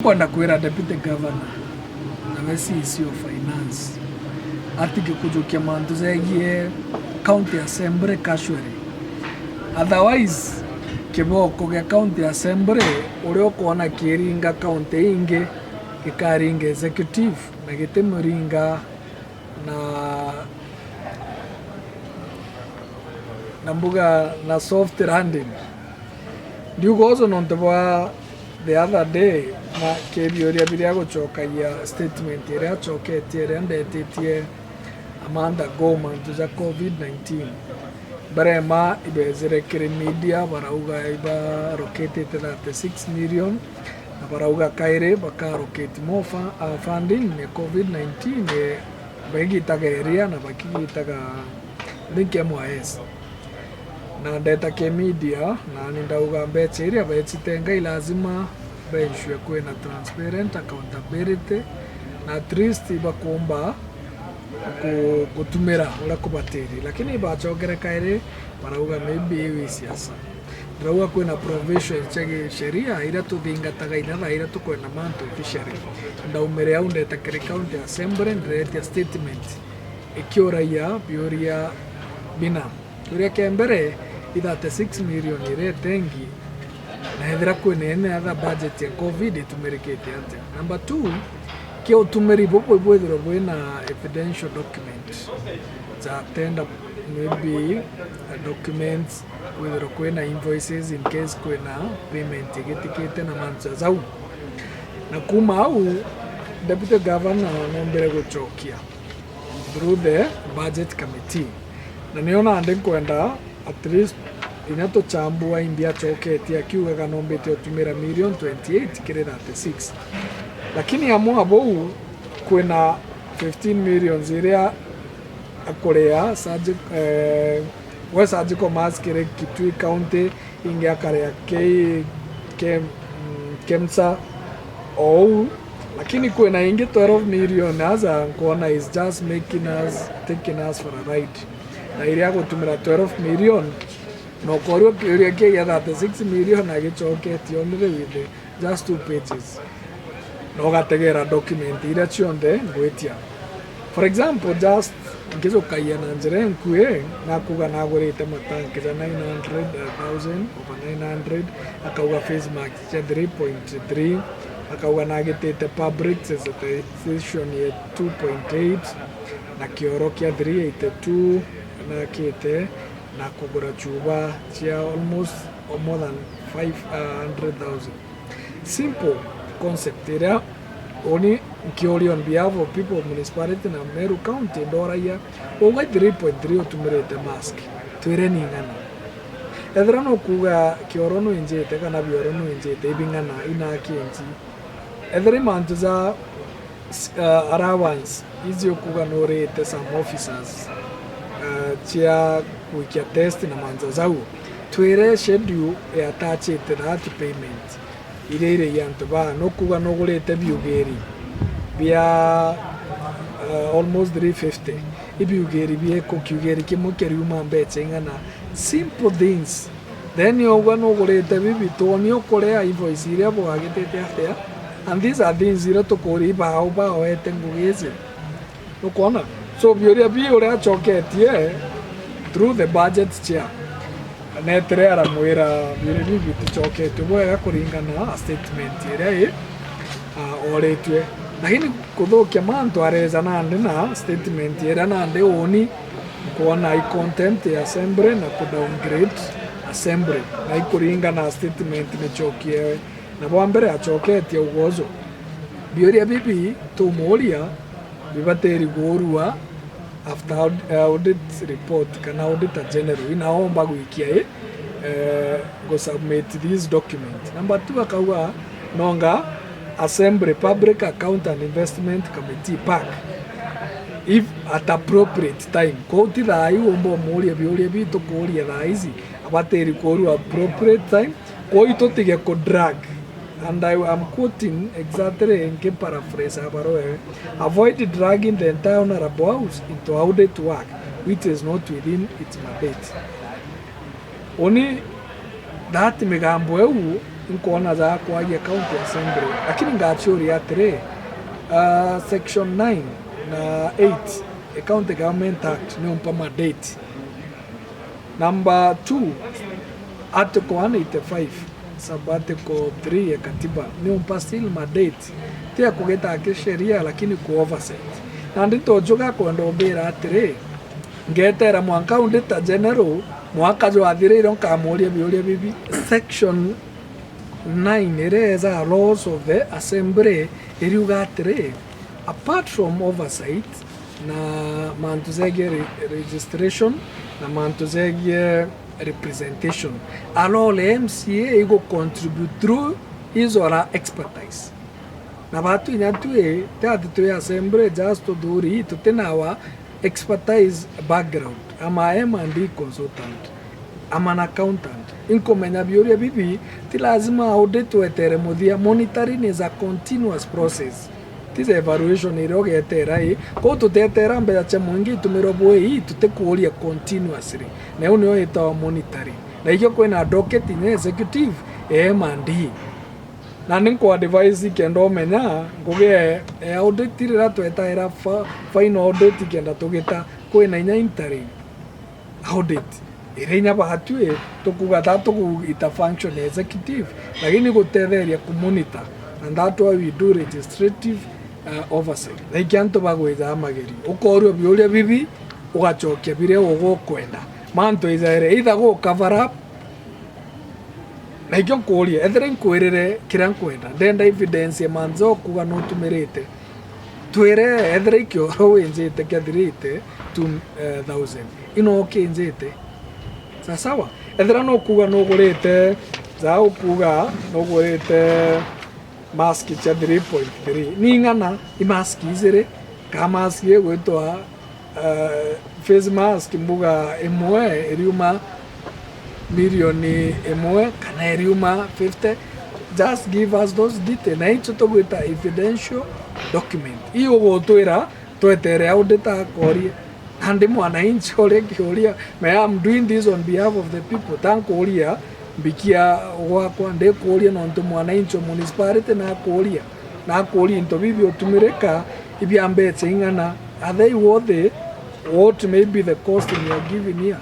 Ninkwenda kwira deputy governor na CEC of finance atige kujukia mantu zegie county assembly casually. Otherwise kiboko gya county assembly uri ukona kiringa county ingi gikaringa executive na gitimuringa na mbuga na soft landing. Ndiugozo nontobwa the other day na kebioria biria gucokagia statement iria acoketie iria ndetitie Amanda Goma ntuza COVID-19 barema ibezerekere media barauga iba roketete 36 million na barauga kaire bakarokete more funding ne COVID-19 bagitaga area na bakigitaga linke MYS na ndeta ke media na nindauga mbecha iria becitenga lazima benshwe kwena transparent accountability na at least bakumba gutumira ula kubatiri lakini bachogere kaire barauga maybe we siasa ndauga kwena provision chege sheria ira tuthingataga ina ira tukwena manto officially ndaumere au ndeta kere county assembly ndeta statement ikiuraia bioria bina uria kembere ida 6 million ire tengi na ethira kwene other budget ya covid itumerekete ate. Number 2 ke utumeri bobo bwethiro bwena evidential document za tender maybe documents wethiro kwena invoices in case kwena payment igetikete na manza zau na kuma au deputy governor nombere guchokia through the budget committee na niona ande kwenda at least inato chambua imbia choketia kiugaga nombete otumira million 28 kire 36 lakini amwa bou kwena 15 million ziria akorea surgical mask kire Kitui county ingia karea KEMSA ou lakini kwena ingi 12 million aza kuona is just taking us for a ride na iria gutumira 12 million no korio kiria kia 36 million agichoketio only with just 2 pages no gategera document ira chionde ngwetia for example just ngizo kaya na njere nkue na kuga na gorete matanki za 900,000 over 900 akauga face mask cha 3.3 akauga na gitete public sensitization ya 2.8 na kioro kia 382 na kite na kugura chuba chia almost more than 500,000. Simple concept area only kiori on behalf of people of municipality na Meru County Doraya oga 3.3 otumirete mask twireni ngana ethra no kuga kioro no injete kana bioro no injete ibingana ina kienji ethra mantu za allowance izio kuga no rete some officers chia kuikia test na manza zau twire schedule ya attachete that payment ire yantu ba no kuga no gurete biugeri bia almost 350 ibiugeri bie ko kiugeri kimukeri uma mbeche ngana simple things then you no gurete bibi to ni okore invoice ire bo agitete after and these are things ire to kori ba ete ngugeze no kona so bioria bi ore achoketie through the budget chair netere ara mwira biri bitichokete bwega kuringana statement ire oretwe lakini kuthokia mantu areza nande na statement ire nande oni kuona i content ya assembly na ku downgrade assembly na ikuringana statement ni chokie na bwambere achoketie ugozo bioria bibi tumuria bibateri gorua after audit report kana auditor general inaomba guikia go submit this document. Number 2 akawa nonga assembly public account and investment committee pack if at appropriate time koti thai ombo muria bioria bitu kuria thaizi abateri koru appropriate time koito tige ko drag and I am quoting exactly in paraphrase abaroe avoid dragging the entire honorable house into audit work which is not within its mandate. Only that migambo eu inkuona za kwagia county assembly lakini ngachuri atire section 9 na 8 county government act ni umpa mandate. Number 2 article 185 sub article 3 ya katiba ni umpa still mandate tia kugeta kisheria lakini ku oversight na ndito joka kwenda obera atire ngetera mwanka undita general mwaka jo athirire nkamuria biuria bibi section 9 ereza laws of the assembly iriuga atire apart from oversight na mantu zegie registration na mantu zegie representation alole MCA igo contribute through his or her expertise na batu inyatue tatu assembly just to do it tenawa expertise background ama M&D consultant ama an accountant inkomenya biuria bibi ti lazima audit wetere muthia. Monitoring is a continuous process. This evaluation irogetera ko tutetera mbere cha mwingi tumirobwe tutekuria continuously na unyo ita monitoring na hiyo kwena docket in executive M&D na ninko advise kendo menya ngoge audit ira twetaira final audit kenda tugita kwena inya interim audit irenya bahatue tukuga tatu ita function executive lakini gutetheria ku monitor and that why we do legislative oversight na ikianto bagweza amageri ukorio biuria bibi ugachokia bire ugokwenda manto izaire either go cover up na ikyo kuria ethera nkwirire kira nkwenda ndenda evidence ya manzo kuga no tumirite twire ethera ikyo rowenjite kathirite 2000 ino kinjite sawa ethera no kuga no gurite za ukuga no gurite mask cha 3.3 ni ngana imask izire ka mask yegwetwa face mask mbuga emwe eriuma milioni emwe kana eriuma 50. Just give us those details na icho togweta evidential document iyo gotwira twetere audita koria ande mwana inchi ore kioria I am doing this on behalf of the people tankoria bikia wakwa nde koria no nto mwana incho municipality na koria into bibi otumireka ibyambetse ingana are they worth it? What may be the cost you are giving here?